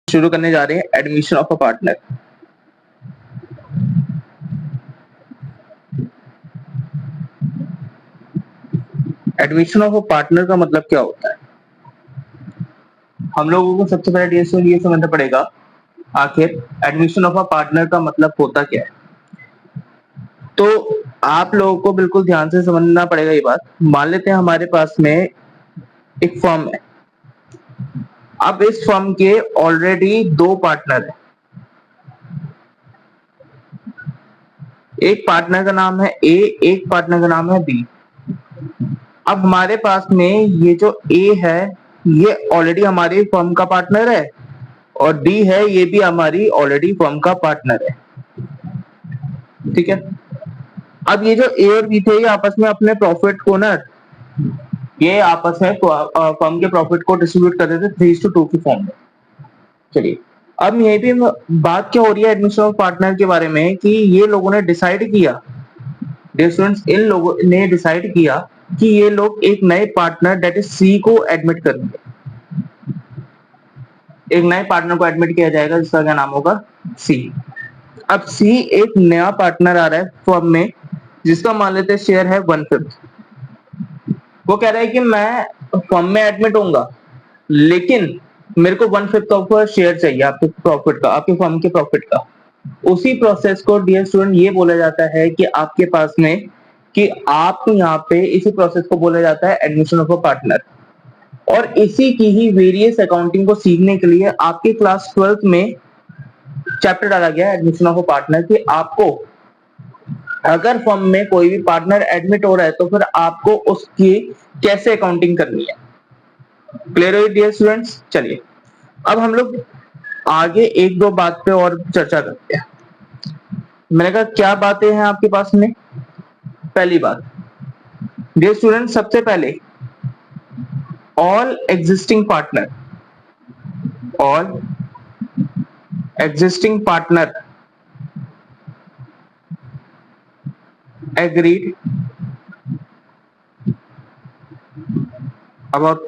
शुरू करने जा रहे हैं admission of a partner. Admission of a partner का मतलब क्या होता है? हम लोगों को सबसे पहले ये समझना पड़ेगा आखिर एडमिशन ऑफ अ पार्टनर का मतलब होता क्या है। तो आप लोगों को बिल्कुल ध्यान से समझना पड़ेगा ये बात। मान लेते हैं हमारे पास में एक फर्म है। अब इस फर्म के ऑलरेडी दो पार्टनर है। एक पार्टनर का नाम है ए, एक पार्टनर का नाम है बी। अब हमारे पास में ये जो ए है ये ऑलरेडी हमारी फर्म का पार्टनर है और डी है ये भी हमारी ऑलरेडी फर्म का पार्टनर है। ठीक है। अब ये जो ए और बी थे ये आपस में अपने प्रॉफिट को ना ये आपस में फर्म के प्रॉफिट को डिस्ट्रीब्यूट कर देते 3:2 की फॉर्म में। चलिए अब यही भी बात क्या हो रही है एडमिशन ऑफ पार्टनर के बारे में कि ये लोगों ने डिसाइड किया, डियर स्टूडेंट्स, इन लोगों ने डिसाइड किया कि ये लोग एक नए पार्टनर दैट इज सी को एडमिट करेंगे। एक नए पार्टनर को एडमिट किया जाएगा जिसका क्या नाम होगा सी। अब सी एक नया पार्टनर आ रहा है फर्म में जिसका मान लेते हैं शेयर है 1/5। वो कह रहा है कि मैं फर्म में एडमिट होऊंगा लेकिन मेरे को 1/5 ऑफ शेयर चाहिए आपके प्रॉफिट का, आपके फर्म के प्रॉफिट का। उसी प्रोसेस को डियर स्टूडेंट ये बोला जाता है कि आपके पास में कि आप यहाँ पे इसी प्रोसेस को बोला जाता है एडमिशन ऑफ अ पार्टनर। और इसी की ही वेरियस अकाउंटिंग को सीखने के लिए आपके क्लास 12th में चैप्टर डाला गया एडमिशन ऑफ अ पार्टनर कि आपको अगर फर्म में कोई भी पार्टनर एडमिट हो रहा है तो फिर आपको उसकी कैसे अकाउंटिंग करनी है। क्लियर हो डियर स्टूडेंट्स? चलिए अब हम लोग आगे एक दो बात पे और चर्चा करते हैं। मैंने कहा क्या बातें हैं आपके पास में। पहली बात डियर स्टूडेंट, सबसे पहले all existing partner agreed about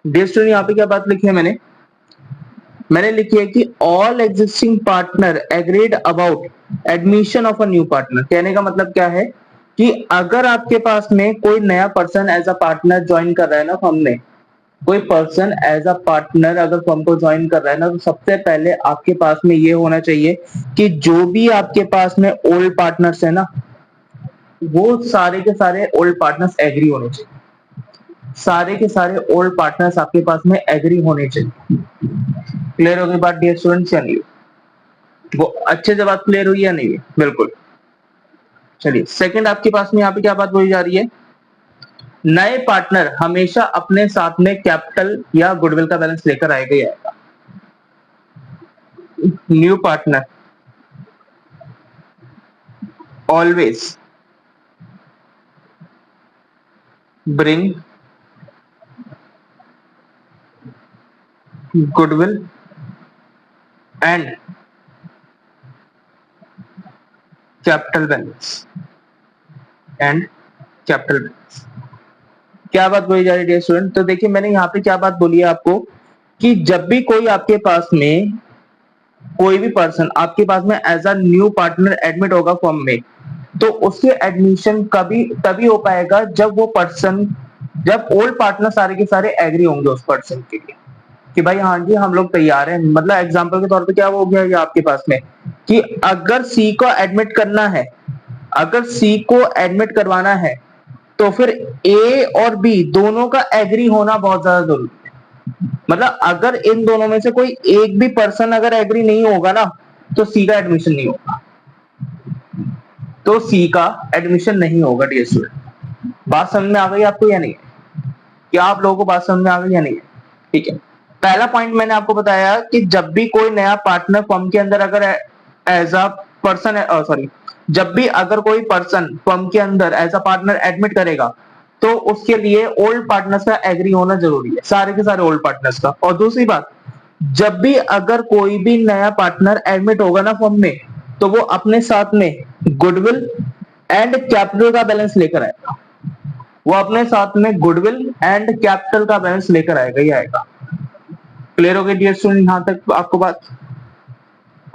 dear student, यहाँ पे क्या बात लिखी है मैंने लिखी है कि all existing partner agreed about admission of a new partner. कहने का मतलब क्या है कि अगर आपके पास में कोई नया person as a partner join कर रहा है ना फर्म में, कोई पर्सन एज अ पार्टनर अगर फर्म को ज्वाइन कर रहा है ना, तो सबसे पहले आपके पास में ये होना चाहिए कि जो भी आपके पास में ओल्ड पार्टनर्स है ना वो सारे के सारे ओल्ड पार्टनर्स एग्री होने चाहिए। सारे के सारे ओल्ड पार्टनर्स आपके पास में एग्री होने चाहिए। क्लियर हो गई बात डियर स्टूडेंट्स या नहीं? वो अच्छे से बात क्लियर हुई या नहीं? बिल्कुल। चलिए सेकंड आपके पास में यहाँ पे क्या बात बोली जा रही है, नए पार्टनर हमेशा अपने साथ में कैपिटल या गुडविल का बैलेंस लेकर आएगा ही आएगा। New partner always bring goodwill and capital balance क्या बात बोली जा रही है डियर स्टूडेंट? तो देखिए मैंने यहाँ पे क्या बात बोली है आपको कि जब भी कोई आपके पास में कोई भी पर्सन आपके पास में as a new partner admit होगा फर्म में, तो उसके एडमिशन कभी तभी हो पाएगा जब ओल्ड पार्टनर सारे के सारे एग्री होंगे उस पर्सन के लिए कि भाई हाँ जी हम लोग तैयार हैं। मतलब एग्जांपल के तौर पे क्या हो गया ये आपके पास में कि अगर सी को एडमिट करना है, अगर सी को एडमिट करवाना है तो फिर ए और बी दोनों का एग्री होना बहुत ज्यादा जरूरी है। मतलब अगर इन दोनों में से कोई एक भी पर्सन अगर एग्री नहीं होगा ना तो सी का एडमिशन नहीं होगा, तो सी का एडमिशन नहीं होगा डियर स्टूडेंट। बात समझ में आ गई आपको या नहीं? क्या आप लोगों को बात समझ में आ गई या नहीं? ठीक है। पहला पॉइंट मैंने आपको बताया कि जब भी कोई नया पार्टनर फर्म के अंदर अगर एज अ पर्सन जब भी अगर कोई पर्सन फर्म के अंदर एज अ पार्टनर एडमिट करेगा तो उसके लिए ओल्ड पार्टनर्स का एग्री होना जरूरी है, सारे के सारे ओल्ड पार्टनर्स का। और दूसरी बात, जब भी अगर कोई भी नया पार्टनर एडमिट होगा ना फर्म में, तो वो अपने साथ में गुडविल एंड कैपिटल का बैलेंस लेकर आएगा। वो अपने साथ में गुडविल एंड कैपिटल का बैलेंस लेकर आएगा ही आएगा। क्लियर हो गई डियर स्टूडेंट यहां तक आपको बात?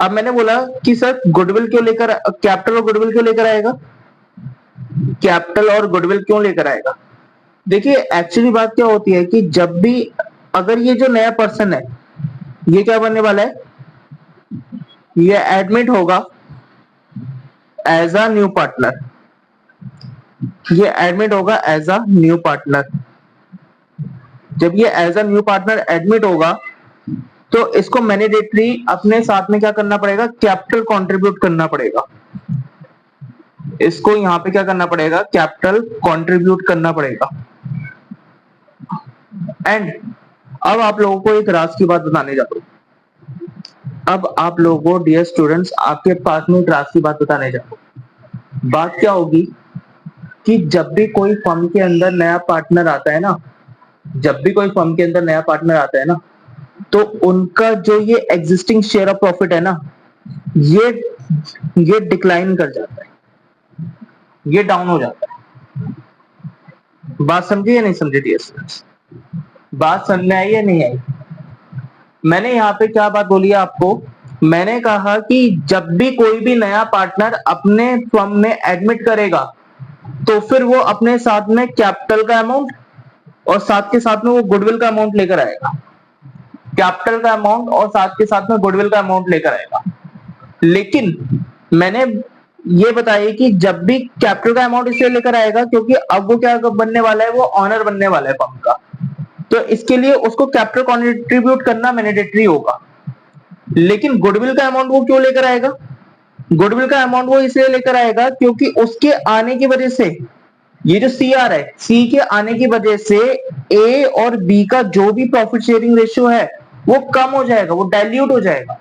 अब मैंने बोला कि सर गुडविल क्यों लेकर, कैपिटल और गुडविल क्यों लेकर आएगा? कैपिटल और गुडविल क्यों लेकर आएगा? देखिए एक्चुअली बात क्या होती है कि जब भी अगर ये जो नया पर्सन है ये क्या बनने वाला है, ये एडमिट होगा एज अ न्यू पार्टनर, ये एडमिट होगा एज अ न्यू पार्टनर। जब ये as a new partner admit होगा तो इसको मैंडेटरी अपने साथ में क्या करना पड़ेगा, कैपिटल कंट्रीब्यूट करना पड़ेगा। इसको यहां पे क्या करना पड़ेगा, कैपिटल कंट्रीब्यूट करना पड़ेगा। एंड अब आप लोगों को एक राज की बात बताने जा रहा हूं। अब आप लोगों को डियर स्टूडेंट्स आपके पास में एक राज की बात बताने जा रहा हूं। बात क्या होगी कि जब भी कोई फर्म के अंदर नया पार्टनर आता है ना, जब भी कोई फर्म के अंदर नया पार्टनर आता है ना, तो उनका जो ये एग्जिस्टिंग शेयर ऑफ प्रॉफिट है ना, ये डिक्लाइन कर जाता है, ये डाउन हो जाता है। बात समझे या नहीं समझे डियर स्टूडेंट्स? बात समझ में आई या नहीं आई? मैंने यहाँ पे क्या बात बोली है आपको, मैंने कहा कि जब भी कोई भी नया पार्टनर अपने फर्म में एडमिट करेगा तो फिर वो अपने साथ में कैपिटल का अमाउंट और साथ के साथ में वो गुडविल का अमाउंट लेकर आएगा। कैपिटल का अमाउंट और साथ के साथ में गुडविल का अमाउंट लेकर आएगा। लेकिन मैंने ये बताया कि जब भी कैपिटल का अमाउंट इसलिए लेकर आएगा क्योंकि अब वो क्या बनने वाला है, वो ऑनर बनने वाला है फर्म का, तो इसके लिए उसको कैपिटल कंट्रीब्यूट करना मैंडेटरी होगा। लेकिन गुडविल का अमाउंट वो क्यों लेकर आएगा? गुडविल का अमाउंट वो इसलिए लेकर आएगा क्योंकि उसके आने की वजह से, ये जो सी आ रहा है, सी के आने की वजह से ए और बी का जो भी प्रॉफिट शेयरिंग रेशियो है वो कम हो जाएगा, वो डाइल्यूट हो जाएगा।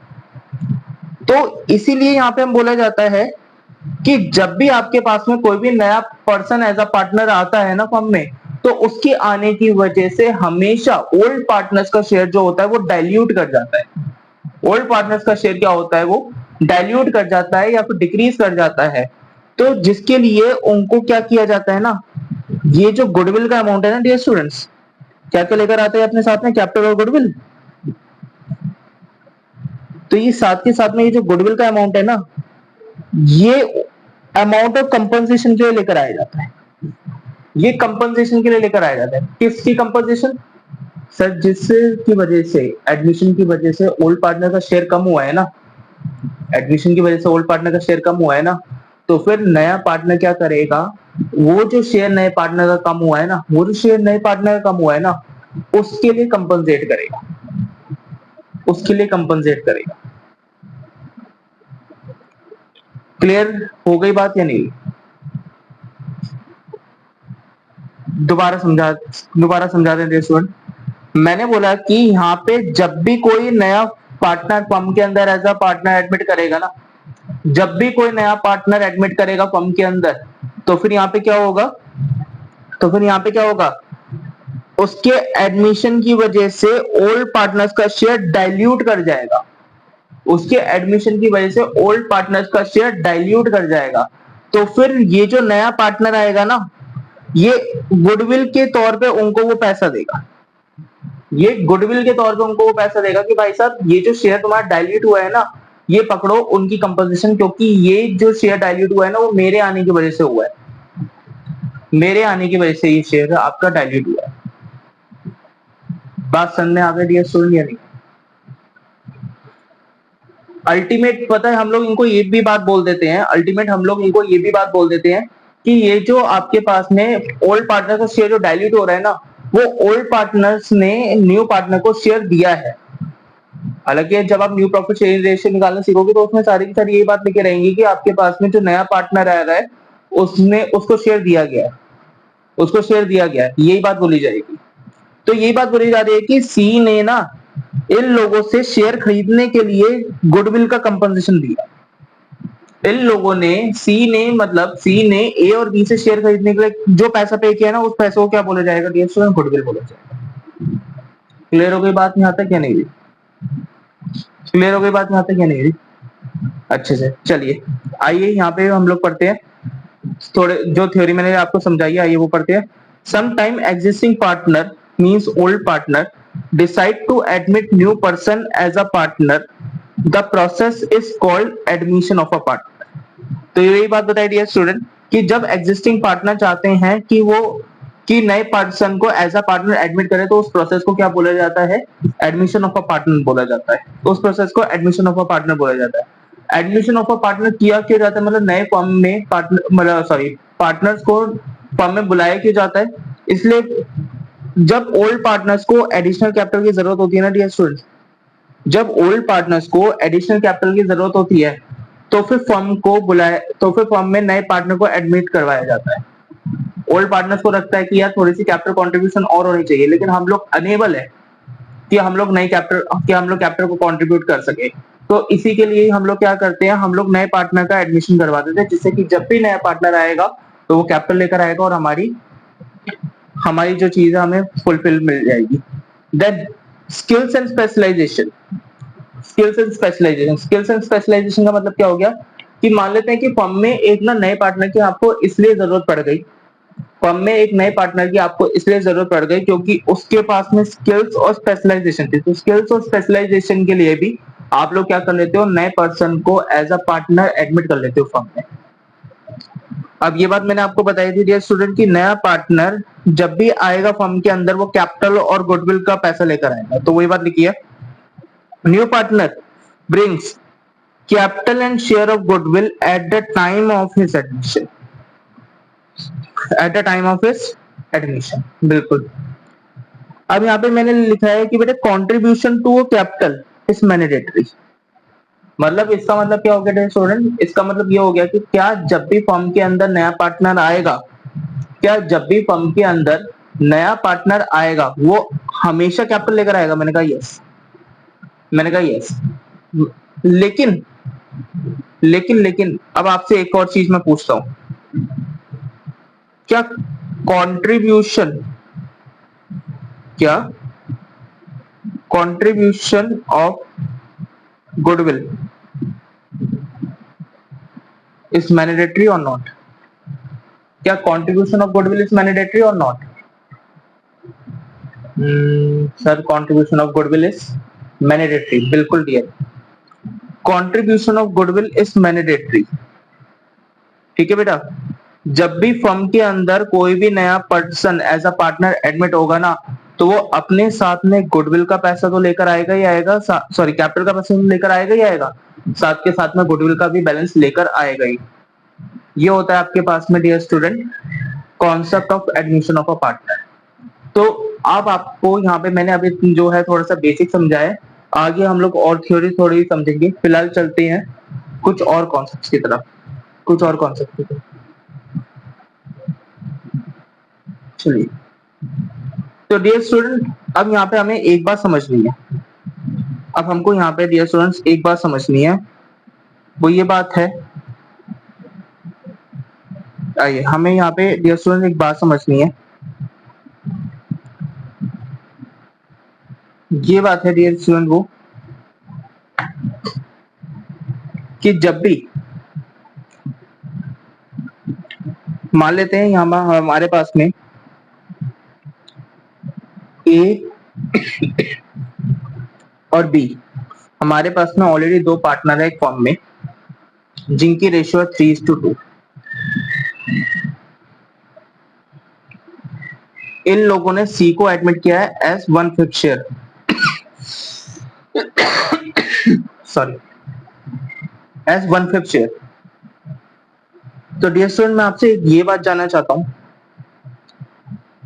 तो इसीलिए यहां पे हम बोला जाता है कि जब भी आपके पास में कोई भी नया पर्सन एज अ पार्टनर आता है ना फर्म में, तो उसके आने की वजह से हमेशा ओल्ड पार्टनर्स का शेयर जो होता है वो डाइल्यूट कर जाता है। ओल्ड पार्टनर्स का शेयर क्या होता है, वो डाइल्यूट कर जाता है या फिर डिक्रीज कर जाता है। तो जिसके लिए उनको क्या किया जाता है ना, ये जो गुडविल का अमाउंट है ना डियर स्टूडेंट्स, क्या क्या लेकर आते हैं अपने साथ में, कैपिटल और गुडविल। तो ये साथ के साथ में ये जो गुडविल का अमाउंट है ना, ये अमाउंट ऑफ कंपनसेशन के लिए लेकर आया जाता है। ये कंपनसेशन के लिए लेकर आया जाता है। किसकी कंपनसेशन? सर जिसकी वजह से, एडमिशन की वजह से ओल्ड पार्टनर का शेयर कम हुआ है ना, एडमिशन की वजह से ओल्ड पार्टनर का शेयर कम हुआ है ना, तो फिर नया पार्टनर क्या करेगा, वो जो शेयर नए पार्टनर का कम हुआ है ना, वो जो शेयर नए पार्टनर का कम हुआ है ना, उसके लिए कंपनसेट करेगा, उसके लिए कंपनसेट करेगा। क्लियर हो गई बात या नहीं? दोबारा समझा दें स्टूडेंट। मैंने बोला कि यहाँ पे जब भी कोई नया पार्टनर फर्म के अंदर एज अ पार्टनर एडमिट करेगा ना, जब भी कोई नया पार्टनर एडमिट करेगा फर्म के अंदर, तो फिर यहाँ पे क्या होगा, तो फिर यहाँ पे क्या होगा, उसके एडमिशन की वजह से ओल्ड पार्टनर्स का शेयर डाइल्यूट कर जाएगा। उसके एडमिशन की वजह से ओल्ड पार्टनर्स का शेयर डाइल्यूट कर जाएगा। तो फिर ये जो नया पार्टनर आएगा ना, ये गुडविल के तौर पे उनको वो पैसा देगा, ये गुडविल के तौर पे उनको वो पैसा देगा कि भाई साहब ये जो शेयर तुम्हारा डाइल्यूट हुआ है ना, ये पकड़ो उनकी कंपोजिशन, क्योंकि ये जो शेयर डाइल्यूट हुआ है ना वो मेरे आने की वजह से हुआ है, मेरे आने की वजह से ये शेयर आपका डाइल्यूट हुआ है। बात समझ में आ गई डियर स्टूडेंट या नहीं? अल्टीमेट पता है हम लोग इनको ये भी बात बोल देते हैं, अल्टीमेट हम लोग इनको ये भी बात बोल देते हैं कि ये जो आपके पास में ओल्ड पार्टनर का शेयर जो डाइल्यूट हो रहा है ना, वो ओल्ड पार्टनर्स ने न्यू पार्टनर को शेयर दिया है। हालांकि जब आप न्यू प्रॉफिट शेयरिंग रेशियो निकालना सीखोगे तो उसमें सारी की सारी यही बात लिखे रहेंगी कि आपके पास में जो नया पार्टनर आ रहा है उसने उसको शेयर दिया गया है, उसको शेयर दिया गया है, यही बात बोली जाएगी। तो यही बात बोली जा रही है कि सी ने ना इन लोगों से शेयर खरीदने के लिए गुडविल का कंपनसेशन दिया, इन लोगों ने सी ने ए और बी से शेयर खरीदने के लिए जो पैसा पे किया ना, उस पैसे को क्या बोला जाएगा डियर स्टूडेंट? गुडविल बोला जाएगा। क्लियर हो गई बात यहाँ तक या नहीं हुई? क्लियर हो गई बात यहाँ तक या नहीं हुई? अच्छे से चलिए, आइए यहाँ पे हम लोग पढ़ते हैं थोड़े जो थ्योरी मैंने आपको समझाई है, आइए वो पढ़ते हैं। Some time existing partner means old partner decide to admit new person as a partner, the process is called admission of a partner. तो यही बात बताई डियर स्टूडेंट कि जब एग्जिस्टिंग पार्टनर चाहते हैं कि नए पर्सन को एज अ पार्टनर एडमिट करे, तो उस प्रोसेस को क्या बोला जाता है? एडमिशन ऑफ अ पार्टनर बोला जाता है। तो उस प्रोसेस को एडमिशन ऑफ अ पार्टनर बोला जाता है। एडमिशन ऑफ अ पार्टनर किया क्यों जाता है? मतलब नए फर्म में पार्टनर्स को फर्म में बुलाया क्यों जाता है? इसलिए जब ओल्ड पार्टनर्स को एडिशनल कैपिटल की जरूरत होती है ना डियर स्टूडेंट्स, जब ओल्ड पार्टनर्स को एडिशनल कैपिटल की जरूरत होती है, तो फिर फर्म में नए पार्टनर को एडमिट करवाया जाता है। ओल्ड पार्टनर्स को लगता है कि यार थोड़ी सी कैपिटल कंट्रीब्यूशन और होनी चाहिए, लेकिन हम लोग अनेबल है कि हम लोग कैपिटल को कंट्रीब्यूट कर सके। तो इसी के लिए हम लोग क्या करते हैं, हम लोग नए पार्टनर का एडमिशन करवा देते हैं, जिससे कि जब भी नया पार्टनर आएगा तो वो कैपिटल लेकर आएगा और हमारी हमारी जो चीज है हमें फुलफिल मिल जाएगी। Then skills and specialisation. Skills and specialisation का मतलब क्या हो गया कि मान लेते हैं कि फर्म में एक ना नए पार्टनर की आपको इसलिए जरूरत पड़ गई, फर्म में एक नए पार्टनर की आपको इसलिए जरूरत पड़ गई क्योंकि उसके पास में स्किल्स और स्पेशलाइजेशन थी। तो स्किल्स और स्पेशलाइजेशन के लिए भी आप लोग क्या कर लेते हो, नए पर्सन को एज अ पार्टनर एडमिट कर लेते हो फर्म में। अब ये बात मैंने आपको बताई थी डियर स्टूडेंट कि नया पार्टनर जब भी आएगा फर्म के अंदर, वो कैपिटल और गुडविल का पैसा लेकर आएगा। तो वही बात लिखी है, new partner brings capital and share of goodwill at the time of his admission। at the time of his admission, बिल्कुल। अब यहाँ पे मैंने लिखा है कि बेटे contribution to capital is mandatory. मतलब इसका मतलब क्या हो गया स्टूडेंट? इसका मतलब ये हो गया कि क्या जब भी फर्म के अंदर नया पार्टनर आएगा, क्या जब भी फर्म के अंदर नया पार्टनर आएगा वो हमेशा कैपिटल लेकर आएगा? मैंने कहा यस। मैंने कहा यस। लेकिन लेकिन लेकिन अब आपसे एक और चीज मैं पूछता हूं, क्या contribution of goodwill is mandatory और नॉट? क्या contribution of goodwill is mandatory और not? Sir contribution of goodwill is mandatory, बिल्कुल dear. Contribution of goodwill is mandatory, ठीक है बेटा। जब भी फर्म के अंदर कोई भी नया person as a partner admit होगा ना, तो वो अपने साथ में गुडविल का पैसा तो लेकर आएगा ही आएगा, सॉरी कैपिटल का पैसा लेकर आएगा ही आएगा, साथ के साथ में गुडविल का भी बैलेंस लेकर आएगा ही। ये होता है आपके पास में dear student concept of admission of a partner. तो अब आपको यहाँ पे मैंने अभी जो है थोड़ा सा बेसिक समझाया है, आगे हम लोग और थ्योरी थोड़ी समझेंगे। फिलहाल चलते हैं कुछ और कॉन्सेप्ट्स की तरफ, कुछ और कॉन्सेप्ट की तरफ। चलिए, तो डियर स्टूडेंट अब यहाँ पे हमें एक बात समझनी है। अब हमको यहाँ पे डियर स्टूडेंट्स एक बात समझनी है, वो ये बात है, आइए हमें यहाँ पे डियर स्टूडेंट एक बात समझनी है। ये बात है डियर स्टूडेंट वो कि जब भी मान लेते हैं यहाँ हमारे पास में ए और बी, हमारे पास में ऑलरेडी दो पार्टनर है एक फर्म में जिनकी रेशियो है 3:2। इन लोगों ने सी को एडमिट किया है as 1/5 share, sorry as 1/5 share. तो डियर स्टूडेंट मैं आपसे ये बात जानना चाहता हूं,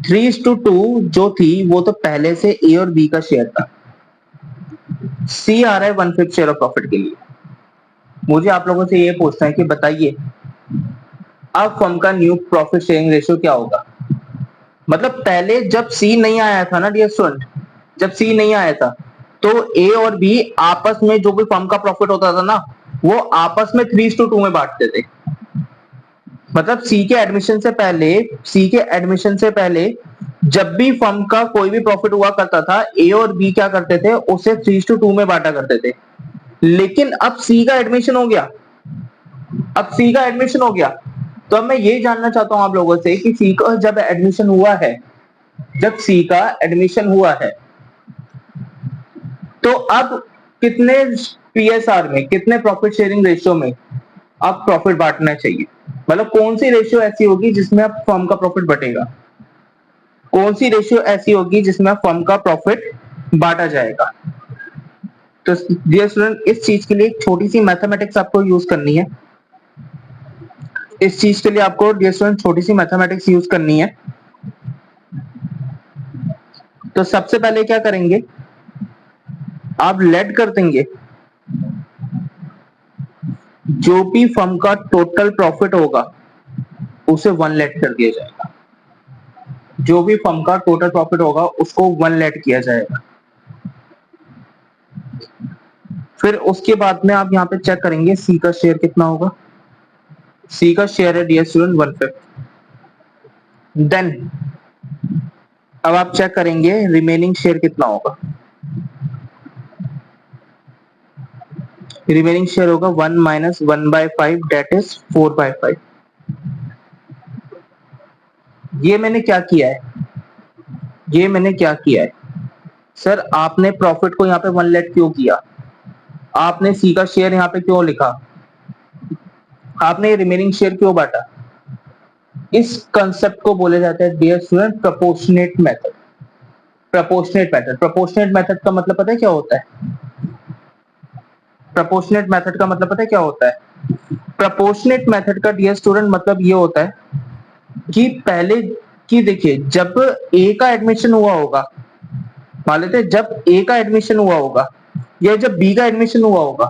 3:2 जो थी वो तो पहले से ए और बी का शेयर था, सी आ रहा है 1/5 शेयर ऑफ प्रॉफिट के लिए। मुझे आप लोगों से ये पूछना है कि बताइए अब फर्म का न्यू प्रॉफिट शेयरिंग रेशियो क्या होगा? मतलब पहले जब सी नहीं आया था ना डियर स्टूडेंट, जब सी नहीं आया था तो ए और बी आपस में जो भी फर्म का प्रॉफिट होता था ना, वो आपस में 3:2 में बांटते थे। मतलब सी के एडमिशन से पहले जब भी फर्म का कोई भी प्रॉफिट हुआ करता था, ए और बी क्या करते थे, उसे 3:2 में बांटा करते थे। लेकिन अब सी का एडमिशन हो गया, तो अब मैं ये जानना चाहता हूं आप लोगों से कि सी का जब एडमिशन हुआ है, तो अब कितने पीएसआर में, कितने प्रॉफिट शेयरिंग रेशियो में अब प्रॉफिट बांटना चाहिए? मतलब कौन सी रेशियो ऐसी होगी जिसमें अब फर्म का प्रॉफिट बटेगा, कौन सी रेशियो ऐसी होगी जिसमें फर्म का प्रॉफिट बांटा जाएगा? तो डियर स्टूडेंट, इस चीज के लिए एक छोटी सी मैथमेटिक्स आपको यूज करनी है। इस चीज के लिए आपको डियर स्टूडेंट छोटी सी मैथमेटिक्स यूज करनी है। तो सबसे पहले क्या करेंगे, आप लेट कर देंगे जो भी फर्म का टोटल प्रॉफिट होगा उसे 1 लेट कर दिया जाएगा। जो भी फर्म का टोटल प्रॉफिट होगा उसको 1 लेट किया जाएगा। फिर उसके बाद में आप यहाँ पे चेक करेंगे सी का शेयर कितना होगा। सी का शेयर है डियर स्टूडेंट 1/5। देन अब आप चेक करेंगे रिमेनिंग शेयर कितना होगा। रिमेनिंग शेयर होगा 1 माइनस 1/5 डेट इज 4/5। ये मैंने क्या किया है, सर आपने प्रॉफिट को यहाँ पे 1 लेट क्यों किया, आपने सी का शेयर यहाँ पे क्यों लिखा, आपने रिमेनिंग शेयर क्यों बांटा? इस कंसेप्ट को बोले जाते हैं dear student proportionate method. Proportionate method का मतलब पता है क्या होता है? प्रोपोर्शनेट मेथड का मतलब पता है क्या होता है? प्रोपोर्शनेट मेथड का डियर स्टूडेंट मतलब ये होता है कि पहले कि देखिए जब ए का एडमिशन हुआ होगा, मान लेते हैं जब ए का एडमिशन हुआ होगा या जब बी का एडमिशन हुआ होगा,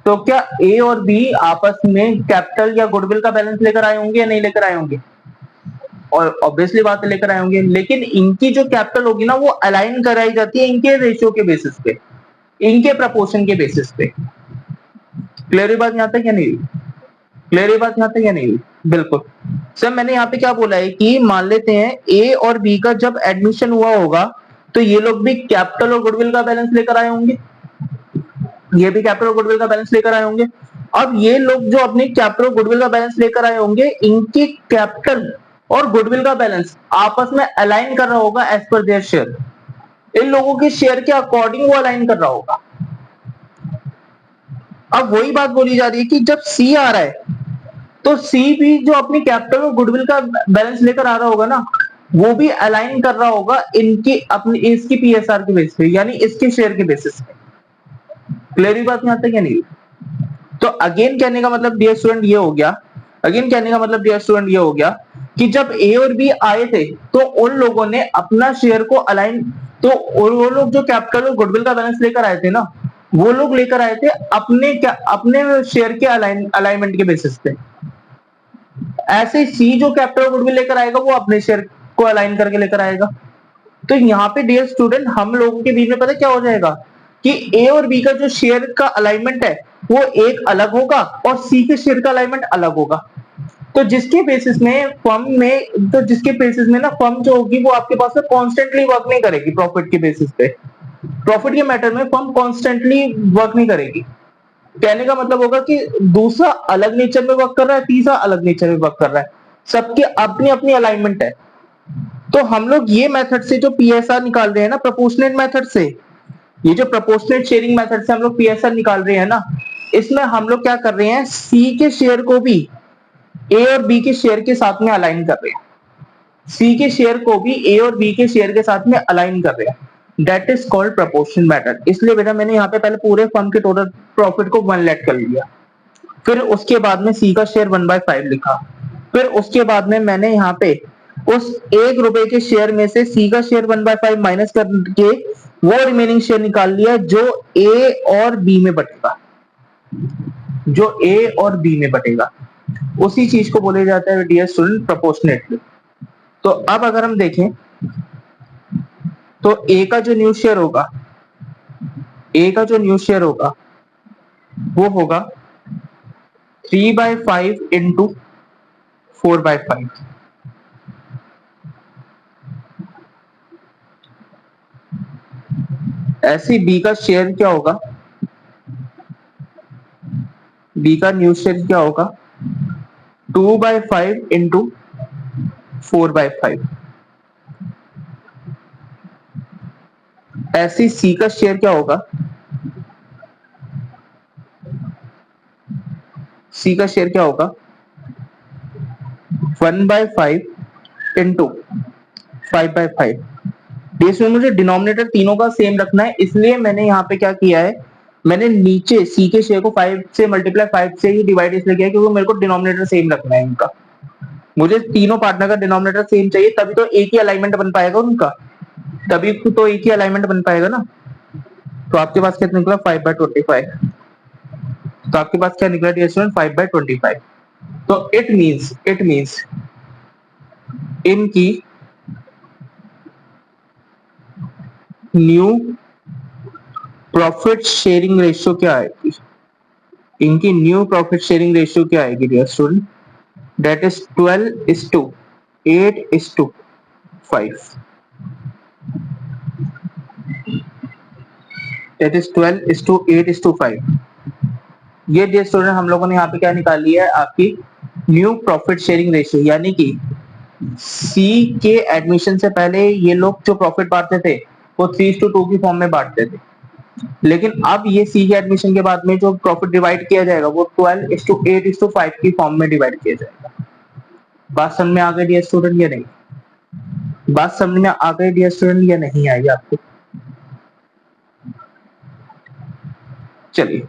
तो क्या ए और बी आपस में कैपिटल या गुडविल का बैलेंस लेकर आए होंगे या नहीं लेकर आए होंगे? और ऑब्वियसली बात है लेकर आए होंगे। लेकिन इनकी जो कैपिटल होगी ना वो अलाइन कराई जाती है इनके रेशियो के बेसिस पे, इनके प्रपोर्शन के बेसिस पे। क्लियर है बात यहाँ तक या नहीं? बिल्कुल। सर मैंने यहाँ पे क्या बोला है कि मान लेते हैं ए और बी का जब एडमिशन हुआ होगा तो ये लोग भी कैपिटल और गुडविल का बैलेंस लेकर आए होंगे, ये भी कैपिटल और गुडविल का बैलेंस लेकर आए होंगे। अब ये लोग जो अपने कैपिटल और गुडविल का बैलेंस लेकर आए होंगे, इनकी कैपिटल और गुडविल का बैलेंस आपस में अलाइन कर रहा होगा एज पर देयर शेयर। इन लोगों के शेयर के अकॉर्डिंग वो अलाइन कर रहा होगा। अब वही बात बोली जा रही है कि जब सी आ रहा है तो सी भी जो अपनी कैपिटल और गुडविल का बैलेंस लेकर आ रहा होगा ना, वो भी अलाइन कर रहा होगा इनकी अपनी इसकी पीएसआर के बेसिस पे, यानी इसके शेयर के बेसिस पे। क्लियर बात यहाँ तक या नहीं? तो अगेन कहने का मतलब डियर स्टूडेंट ये हो गया कि जब ए और बी आए थे तो उन लोगों ने अपना शेयर को अलाइन, तो वो लोग जो कैपिटल और गुडविल का बैलेंस लेकर आए थे ना, वो लोग लेकर आए थे अपने शेयर के अलाइनमेंट के बेसिस पे। ऐसे सी जो कैपिटल गुडविल लेकर आएगा वो अपने शेयर को अलाइन करके लेकर आएगा। तो यहाँ पे डियर स्टूडेंट हम लोगों के बीच में पता क्या हो जाएगा कि ए और बी का जो शेयर का अलाइनमेंट है वो एक अलग होगा और सी के शेयर का अलाइनमेंट अलग होगा। तो जिसके बेसिस में ना फर्म जो होगी वो आपके पास में कॉन्स्टेंटली वर्क नहीं करेगी। प्रॉफिट के बेसिस पे, प्रॉफिट के मैटर में फर्म कॉन्स्टेंटली वर्क नहीं करेगी। कहने का मतलब होगा कि दूसरा अलग नेचर में वर्क कर रहा है, तीसरा अलग नेचर में वर्क कर रहा है, सबके अपनी अपनी अलाइनमेंट है। तो हम लोग ये मेथड से जो पीएसआर निकाल रहे हैं ना, प्रोपोर्शनेट मेथड से, ये जो प्रोपोर्शनेट शेयरिंग मेथड से हम लोग पीएसआर निकाल रहे हैं ना, इसमें हम लोग क्या कर रहे हैं, सी के शेयर को भी ए और बी के शेयर के साथ में अलाइन कर रहे हैं। सी के शेयर को भी ए और बी के शेयर के साथ में अलाइन कर रहे हैं। That is called proportion method. इसलिए बेटा मैंने यहाँ पे पहले पूरे फर्म के टोटल प्रॉफिट को 1 लेट कर लिया, फिर उसके बाद में सी का शेयर 1/5 लिखा, फिर उसके बाद में मैंने यहाँ पे उस ₹1 के शेयर में से सी का शेयर 1/5 माइनस करके वो रिमेनिंग शेयर निकाल लिया जो ए और बी में बटेगा, उसी चीज को बोले जाता है डियर स्टूडेंट प्रोपोर्शनेटली। तो अब अगर हम देखें तो ए का जो न्यू शेयर होगा वो होगा 3/5 इंटू 4/5। ऐसी बी का शेयर क्या होगा, बी का न्यू शेयर क्या होगा, 2/5 इंटू 4/5। ऐसी सी का शेयर क्या होगा, सी का शेयर क्या होगा, 1/5 इंटू 5/5। इसमें मुझे डिनोमिनेटर तीनों का सेम रखना है, इसलिए मैंने यहाँ पे क्या किया है, मैंने नीचे सी के शेयर को 5 से मल्टीप्लाई 5 से ही डिवाइड इसलिए किया क्योंकि मेरे को डिनोमिनेटर सेम रखना है इनका। मुझे तीनों पार्टनर का डिनोमिनेटर सेम चाहिए, तभी तो एक ही अलाइनमेंट बन पाएगा उनका, तभी तो एक ही अलाइनमेंट बन पाएगा ना। तो आपके पास क्या निकला, 5/25। तो आपके पास क्या निकला डियर स्टूडेंट, 5/25। तो इट मीन्स इनकी न्यू प्रॉफिट शेयरिंग रेशियो क्या आएगी, इनकी न्यू प्रॉफिट शेयरिंग रेशियो क्या आएगी dear student, that is 12:8:5। That is 12:8:5। ये डियर स्टूडेंट हम लोगों ने यहाँ पे क्या निकाली है, आपकी न्यू प्रॉफिट शेयरिंग रेशियो, यानी कि सी के एडमिशन से पहले ये लोग जो प्रॉफिट बांटते थे वो 3:2 की फॉर्म में बांटते थे, लेकिन अब ये सी के एडमिशन के बाद में जो प्रॉफिट डिवाइड किया जाएगा वो 12:8:5 की फॉर्म में डिवाइड किया जाएगा। बात समझ में आ गई डियर स्टूडेंट या नहीं, बात समझ में आ गई डियर स्टूडेंट या नहीं आई आपको। चलिए